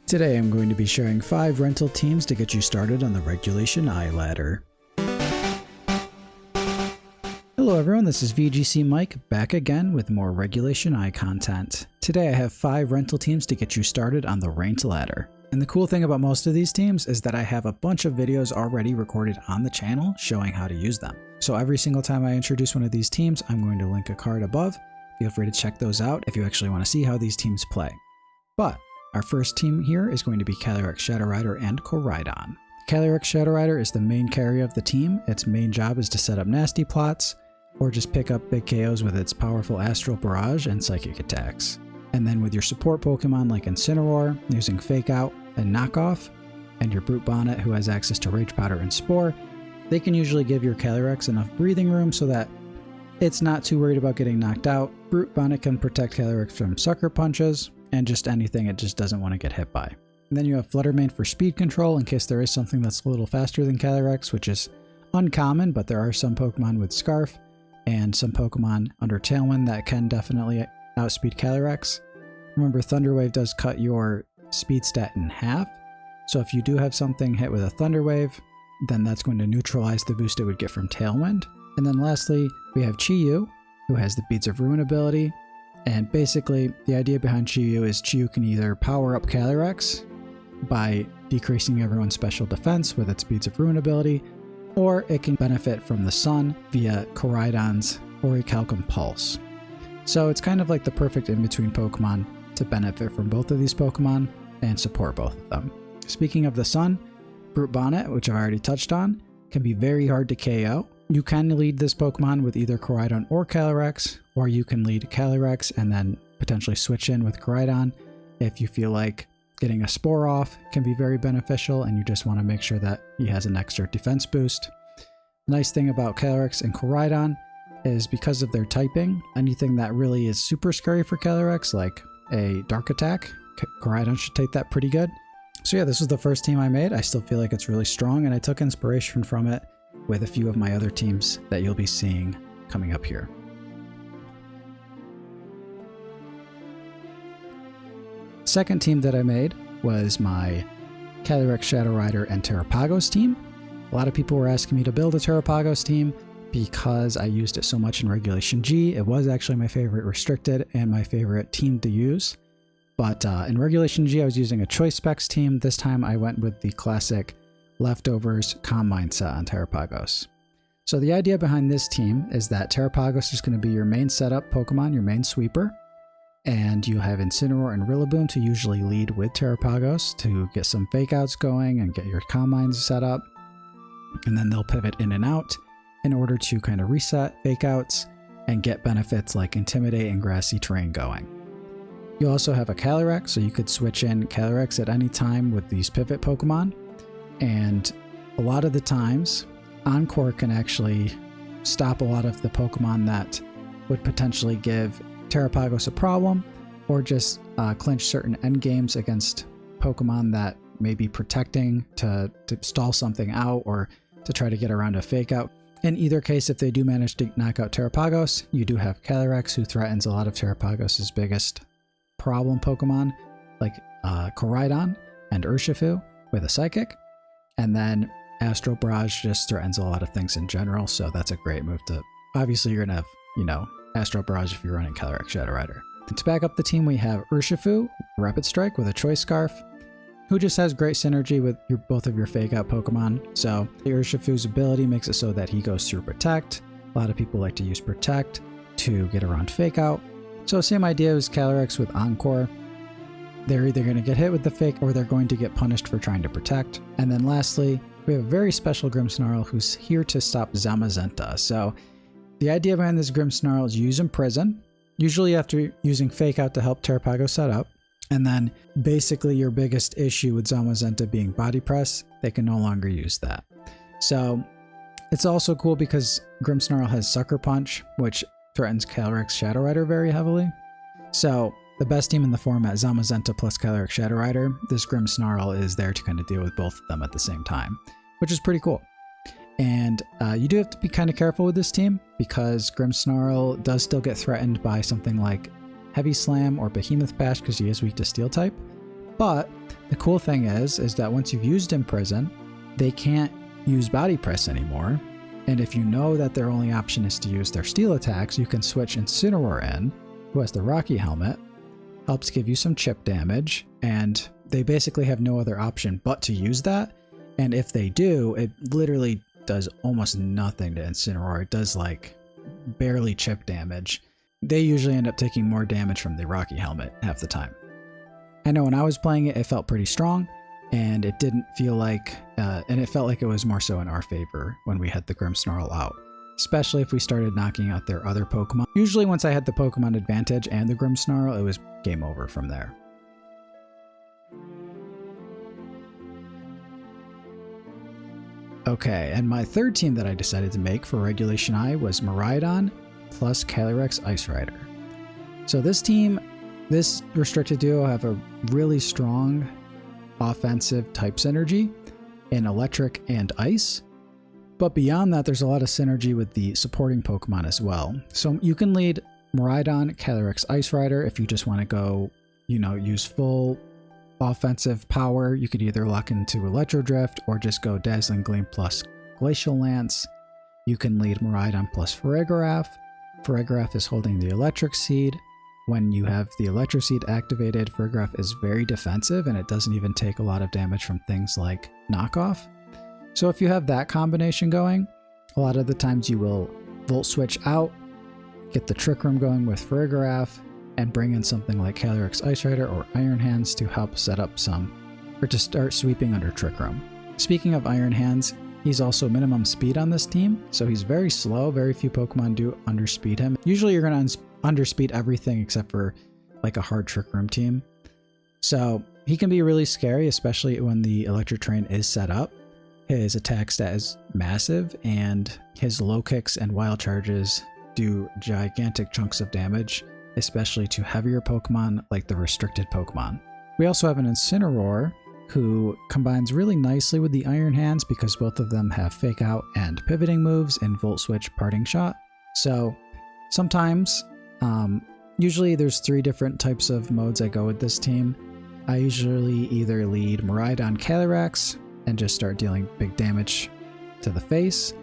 Today I'm going to be sharing 5 rental teams to get you started on the Regulation I ladder. Hello everyone, this is VGC Mike back again with more Regulation I content. Today I have 5 rental teams to get you started on the ranked ladder. And the cool thing about most of these teams is that I have a bunch of videos already recorded on the channel showing how to use them. So every single time I introduce one of these teams, I'm going to link a card above. Feel free to check those out if you actually want to see how these teams play. But our first team here is going to be Calyrex Shadow Rider and Koraidon. Calyrex Shadow Rider is the main carry of the team. Its main job is to set up nasty plots, or just pick up big KOs with its powerful Astral Barrage and Psychic attacks. And then with your support Pokemon like Incineroar, using Fake Out and Knockoff, and your Brute Bonnet who has access to Rage Powder and Spore, they can usually give your Calyrex enough breathing room so that it's not too worried about getting knocked out. Brute Bonnet can protect Calyrex from Sucker Punches, and just anything it just doesn't want to get hit by. And then you have Fluttermane for speed control in case there is something that's a little faster than Calyrex, which is uncommon, but there are some Pokemon with Scarf and some Pokemon under Tailwind that can definitely outspeed Calyrex. Remember, Thunder Wave does cut your speed stat in half, so if you do have something hit with a Thunder Wave, then that's going to neutralize the boost it would get from Tailwind. And then lastly, we have Chi-Yu, who has the Beads of Ruin ability. And basically, the idea behind Chi-Yu is Chi-Yu can either power up Calyrex by decreasing everyone's special defense with its Beads of Ruin ability, or it can benefit from the sun via Koraidon's Orichalcum Pulse. So it's kind of like the perfect in-between Pokemon to benefit from both of these Pokemon and support both of them. Speaking of the sun, Brute Bonnet, which I've already touched on, can be very hard to KO. You can lead this Pokemon with either Koraidon or Calyrex, or you can lead Calyrex and then potentially switch in with Koraidon if you feel like getting a Spore off can be very beneficial and you just want to make sure that he has an extra defense boost. The nice thing about Calyrex and Koraidon is because of their typing, anything that really is super scary for Calyrex, like a Dark Attack, Koraidon should take that pretty good. So yeah, this was the first team I made. I still feel like it's really strong, and I took inspiration from it with a few of my other teams that you'll be seeing coming up here. Second team that I made was my Calyrex Shadow Rider and Terapagos team. A lot of people were asking me to build a Terapagos team because I used it so much in Regulation G. It was actually my favorite restricted and my favorite team to use. But in Regulation G, I was using a Choice Specs team. This time I went with the classic Leftovers Calm Mindset on Terapagos. So the idea behind this team is that Terapagos is going to be your main setup Pokemon, your main sweeper, and you have Incineroar and Rillaboom to usually lead with Terapagos to get some fake outs going and get your Calm Minds set up, and then they'll pivot in and out in order to kind of reset fake outs and get benefits like Intimidate and Grassy Terrain going. You also have a Calyrex, so you could switch in Calyrex at any time with these pivot Pokemon. And a lot of the times, Encore can actually stop a lot of the Pokemon that would potentially give Terapagos a problem, or just clinch certain endgames against Pokemon that may be protecting to stall something out or to try to get around a fake out. In either case, if they do manage to knock out Terapagos, you do have Calyrex, who threatens a lot of Terapagos' biggest problem Pokemon, like Koraidon and Urshifu with a Psychic. And then Astral Barrage just threatens a lot of things in general, so that's a great move to... Obviously, you're going to have, Astral Barrage if you're running Calyrex Shadow Rider. And to back up the team, we have Urshifu, Rapid Strike with a Choice Scarf, who just has great synergy with both of your Fake Out Pokemon. So the Urshifu's ability makes it so that he goes through Protect. A lot of people like to use Protect to get around Fake Out. So same idea as Calyrex with Encore. They're either going to get hit with the Fake or they're going to get punished for trying to Protect. And then lastly, we have a very special Grimmsnarl who's here to stop Zamazenta. So the idea behind this Grimmsnarl is you use Imprison, usually after using Fake Out to help Terapagos set up. And then basically your biggest issue with Zamazenta being Body Press, they can no longer use that. So it's also cool because Grimmsnarl has Sucker Punch, which threatens Calyrex Shadow Rider very heavily. So the best team in the format, Zamazenta plus Calyrex Shadow Rider, this Grimmsnarl is there to kind of deal with both of them at the same time, which is pretty cool. And you do have to be kind of careful with this team because Grimmsnarl does still get threatened by something like Heavy Slam or Behemoth Bash because he is weak to Steel type. But the cool thing is that once you've used Imprison, they can't use Body Press anymore. And if you know that their only option is to use their steel attacks, you can switch Incineroar in, who has the Rocky Helmet, helps give you some chip damage, and they basically have no other option but to use that. And if they do, it literally does almost nothing to Incineroar. It does like barely chip damage. They usually end up taking more damage from the Rocky Helmet half the time. I know when I was playing it, it felt pretty strong, and it didn't feel like, and it felt like it was more so in our favor when we had the Grimmsnarl out, especially if we started knocking out their other Pokemon. Usually once I had the Pokemon advantage and the Grimmsnarl, it was game over from there. Okay, and my third team that I decided to make for Regulation I was Miraidon plus Calyrex Ice Rider. So this team, this restricted duo have a really strong offensive type synergy in electric and ice. But beyond that, there's a lot of synergy with the supporting Pokemon as well. So you can lead Miraidon, Calyrex Ice Rider if you just want to go, use full offensive power. You could either lock into Electro Drift or just go Dazzling Gleam plus Glacial Lance. You can lead Miraidon plus Farigiraf. Farigiraf is holding the Electric Seed. When you have the Electro Seed activated, Farigiraf is very defensive and it doesn't even take a lot of damage from things like Knockoff. So if you have that combination going, a lot of the times you will Volt Switch out, get the Trick Room going with Farigiraf, and bring in something like Calyrex Ice Rider or Iron Hands to help set up or to start sweeping under Trick Room. Speaking of Iron Hands, he's also minimum speed on this team, so he's very slow. Very few Pokemon do underspeed him. Usually you're going to underspeed everything except for like a hard Trick Room team. So he can be really scary, especially when the Electric Train is set up. His attack stat is massive, and his low kicks and wild charges do gigantic chunks of damage, especially to heavier Pokemon like the restricted Pokemon. We also have an Incineroar who combines really nicely with the Iron Hands because both of them have Fake Out and pivoting moves in Volt Switch Parting Shot. So sometimes, usually there's 3 different types of modes I go with this team. I usually either lead Miraidon Calyrex and just start dealing big damage to the face.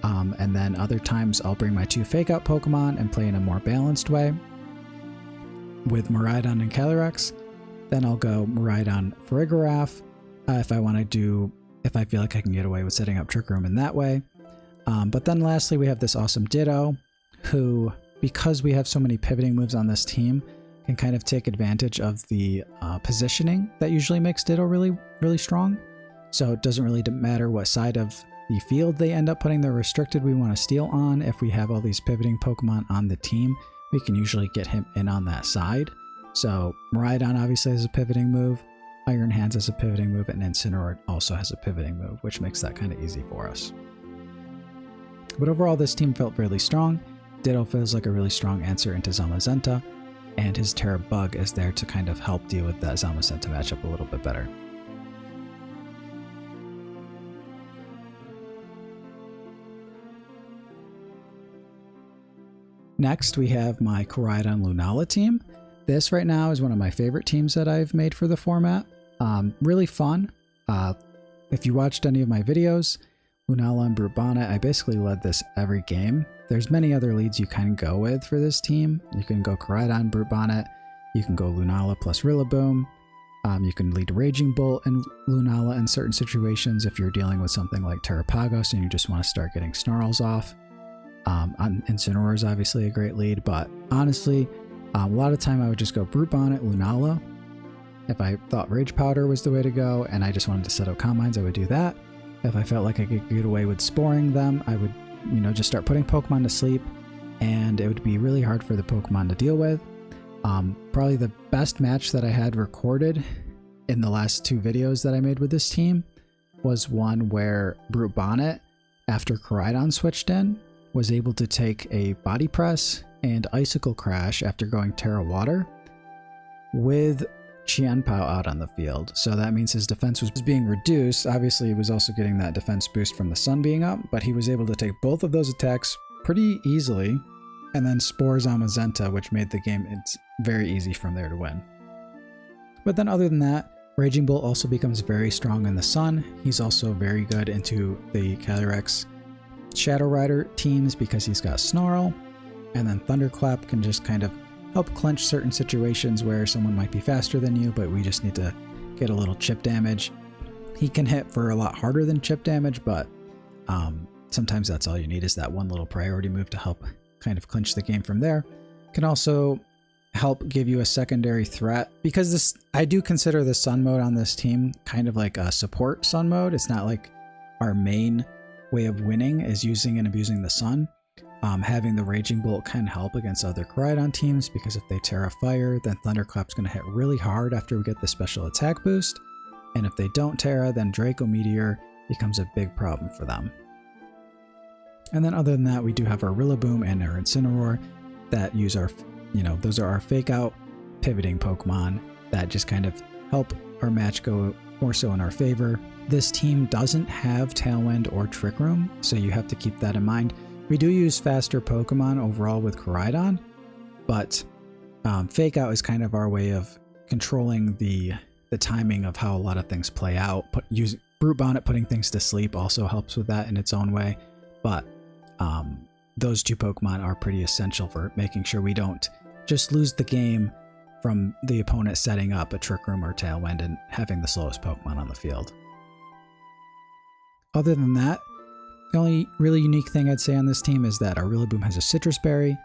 And then other times I'll bring my 2 Fake Out Pokemon and play in a more balanced way with Miraidon and Calyrex. Then I'll go Miraidon Farigiraf if I feel like I can get away with setting up Trick Room in that way. But then lastly, we have this awesome Ditto who, because we have so many pivoting moves on this team, can kind of take advantage of the positioning that usually makes Ditto really, really strong. So it doesn't really matter what side of the field they end up putting their restricted we want to steal on. If we have all these pivoting Pokemon on the team, we can usually get him in on that side. So Miraidon obviously has a pivoting move, Iron Hands has a pivoting move, and Incineroar also has a pivoting move, which makes that kind of easy for us. But overall, this team felt really strong. Ditto feels like a really strong answer into Zamazenta, and his Terabug is there to kind of help deal with that Zamazenta matchup a little bit better. Next, we have my Koraidon Lunala team. This right now is one of my favorite teams that I've made for the format. Really fun. If you watched any of my videos, Lunala and Brute Bonnet, I basically led this every game. There's many other leads you can go with for this team. You can go Koraidon, Brute Bonnet. You can go Lunala plus Rillaboom. You can lead Raging Bolt and Lunala in certain situations if you're dealing with something like Terapagos and you just want to start getting Snarls off. Incineroar is obviously a great lead, but honestly, a lot of time I would just go Brute Bonnet, Lunala. If I thought Rage Powder was the way to go and I just wanted to set up Combines, I would do that. If I felt like I could get away with sporing them, I would, just start putting Pokemon to sleep, and it would be really hard for the Pokemon to deal with. Probably the best match that I had recorded in the last 2 videos that I made with this team was one where Brute Bonnet, after Koraidon switched in, was able to take a Body Press and Icicle Crash after going Terra Water with Qianpao out on the field. So that means his defense was being reduced. Obviously, he was also getting that defense boost from the sun being up, but he was able to take both of those attacks pretty easily and then Spore Zamazenta, which made the game very easy from there to win. But then other than that, Raging Bolt also becomes very strong in the sun. He's also very good into the Calyrex Shadow Rider teams because he's got Snarl. And then Thunderclap can just kind of help clinch certain situations where someone might be faster than you, but we just need to get a little chip damage. He can hit for a lot harder than chip damage, but sometimes that's all you need is that one little priority move to help kind of clinch the game from there. Can also help give you a secondary threat because this, I do consider the sun mode on this team kind of like a support sun mode. It's not like our main way of winning is using and abusing the sun. Having the Raging Bolt can help against other Koraidon teams because if they Terra Fire, then Thunderclap's going to hit really hard after we get the special attack boost. And if they don't Terra, then Draco Meteor becomes a big problem for them. And then other than that, we do have our Rillaboom and our Incineroar that use our, those are our fake out pivoting Pokemon that just kind of help our match go more so in our favor. This team doesn't have Tailwind or Trick Room, so you have to keep that in mind. We do use faster Pokemon overall with Koraidon, but Fake Out is kind of our way of controlling the timing of how a lot of things play out. Brute Bonnet putting things to sleep also helps with that in its own way, but those two Pokemon are pretty essential for making sure we don't just lose the game from the opponent setting up a Trick Room or Tailwind and having the slowest Pokemon on the field. Other than that, the only really unique thing I'd say on this team is that our Rillaboom has a Citrus Berry.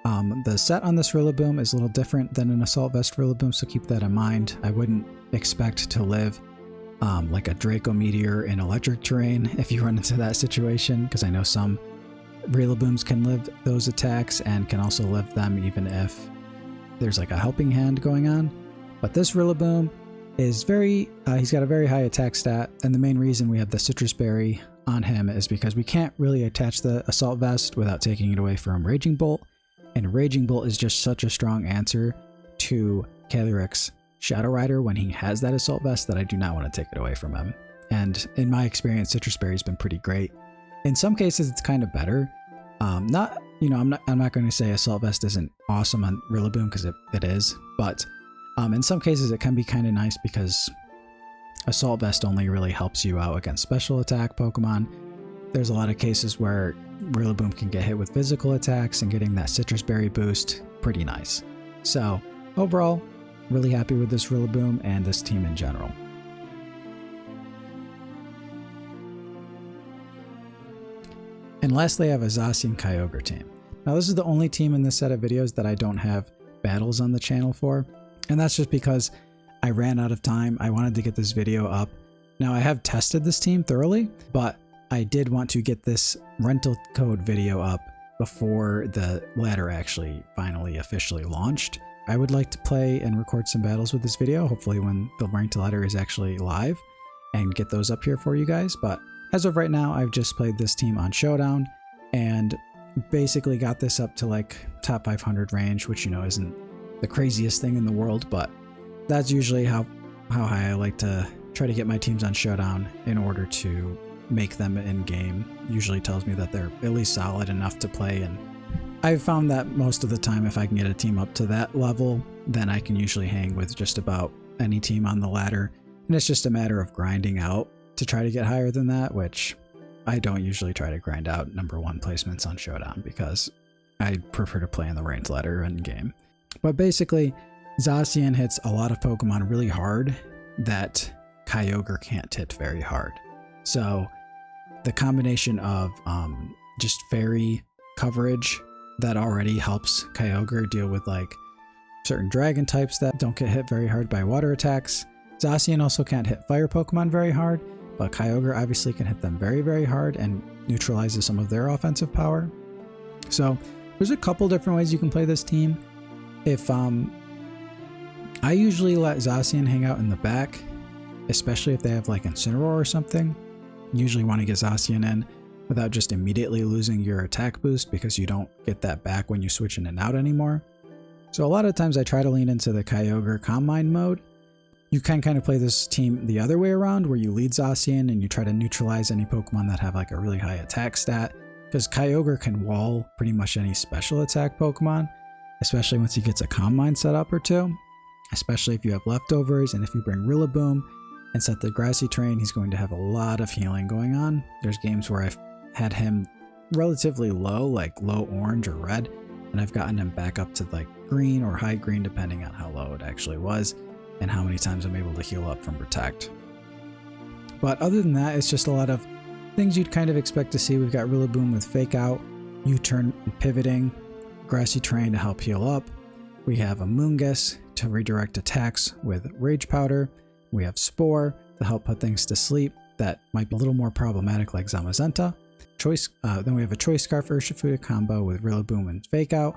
The set on this Rillaboom is a little different than an Assault Vest Rillaboom, so keep that in mind. I wouldn't expect to live like a Draco Meteor in electric terrain if you run into that situation, because I know some Rillabooms can live those attacks and can also live them even if there's like a helping hand going on. But this Rillaboom is he's got a very high attack stat, and the main reason we have the Citrus Berry on him is because we can't really attach the Assault Vest without taking it away from Raging Bolt, and Raging Bolt is just such a strong answer to Calyrex Shadow Rider when he has that Assault Vest that I do not want to take it away from him. And in my experience, Citrus Berry's been pretty great. In some cases, it's kind of better. I'm not going to say Assault Vest isn't awesome on Rillaboom because it is, but in some cases it can be kind of nice because Assault Vest only really helps you out against special attack Pokemon. There's a lot of cases where Rillaboom can get hit with physical attacks, and getting that Citrus Berry boost, pretty nice. So overall, really happy with this Rillaboom and this team in general. And lastly, I have a Zacian Kyogre team. Now this is the only team in this set of videos that I don't have battles on the channel for, and that's just because I ran out of time. I wanted to get this video up. Now I have tested this team thoroughly, but I did want to get this rental code video up before the ladder actually finally officially launched. I would like to play and record some battles with this video, hopefully when the ranked ladder is actually live, and get those up here for you guys. But as of right now, I've just played this team on Showdown and basically got this up to like top 500 range, which isn't the craziest thing in the world, but that's usually how high I like to try to get my teams on Showdown in order to make them in game. Usually tells me that they're at least solid enough to play, and I've found that most of the time if I can get a team up to that level, then I can usually hang with just about any team on the ladder, and it's just a matter of grinding out to try to get higher than that, which I don't usually try to grind out #1 placements on Showdown because I prefer to play in the ranked ladder in game. But basically, Zacian hits a lot of Pokemon really hard that Kyogre can't hit very hard. So the combination of just fairy coverage that already helps Kyogre deal with like certain dragon types that don't get hit very hard by water attacks. Zacian also can't hit fire Pokemon very hard, but Kyogre obviously can hit them very, very hard and neutralizes some of their offensive power. So there's a couple different ways you can play this team. If I usually let Zacian hang out in the back, especially if they have like Incineroar or something. You usually want to get Zacian in without just immediately losing your attack boost because you don't get that back when you switch in and out anymore. So a lot of times I try to lean into the Kyogre Calm Mind mode. You can kind of play this team the other way around where you lead Zacian and you try to neutralize any Pokemon that have like a really high attack stat, because Kyogre can wall pretty much any special attack Pokemon, especially once he gets a Calm Mind set up or two. especially if you have leftovers, and if you bring Rillaboom and set the Grassy Train, he's going to have a lot of healing going on. There's games where I've had him relatively low, like low orange or red, and I've gotten him back up to like green or high green depending on how low it actually was and how many times I'm able to heal up from Protect. But other than that, it's just a lot of things you'd kind of expect to see. We've got Rillaboom with Fake Out, U-Turn and Pivoting, Grassy Train to help heal up. We have a Moongus to redirect attacks with Rage Powder. We have Spore to help put things to sleep that might be a little more problematic like Zamazenta. Then we have a Choice Scarf Urshifuda combo with Rillaboom and Fake Out,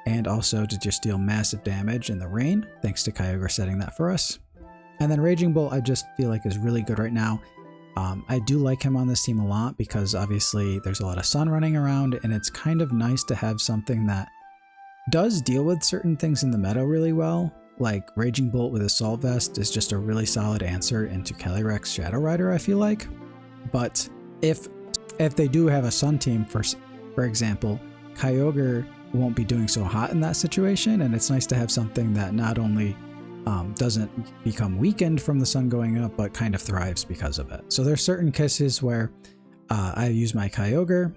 and also to just deal massive damage in the rain, thanks to Kyogre setting that for us. And then Raging Bolt I just feel like is really good right now. I do like him on this team a lot because obviously there's a lot of sun running around, and it's kind of nice to have something that does deal with certain things in the meta really well. Like Raging Bolt with Assault Vest is just a really solid answer into Calyrex Shadow Rider, I feel like. But if they do have a sun team, for example, Kyogre won't be doing so hot in that situation, and it's nice to have something that not only doesn't become weakened from the sun going up, but kind of thrives because of it. So there's certain cases where I use my Kyogre,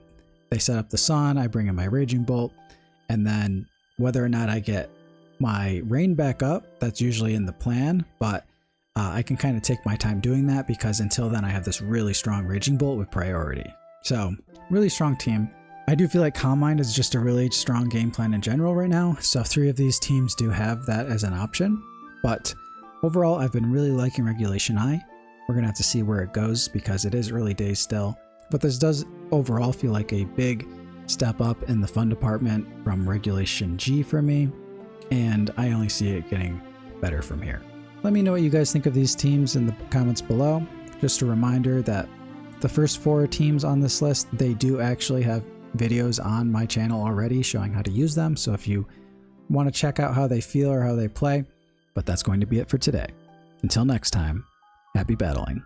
they set up the sun, I bring in my Raging Bolt, and then whether or not I get my rain back up, that's usually in the plan, but I can kind of take my time doing that because until then I have this really strong Raging Bolt with priority. So really strong team. I do feel like Calm Mind is just a really strong game plan in general right now, so 3 of these teams do have that as an option. But overall, I've been really liking Regulation I. We're going to have to see where it goes because it is early days still. But this does overall feel like a big step up in the fun department from Regulation G for me, and I only see it getting better from here. Let me know what you guys think of these teams in the comments below. Just a reminder that the first 4 teams on this list, they do actually have videos on my channel already showing how to use them. So if you want to check out how they feel or how they play, but that's going to be it for today. Until next time, happy battling.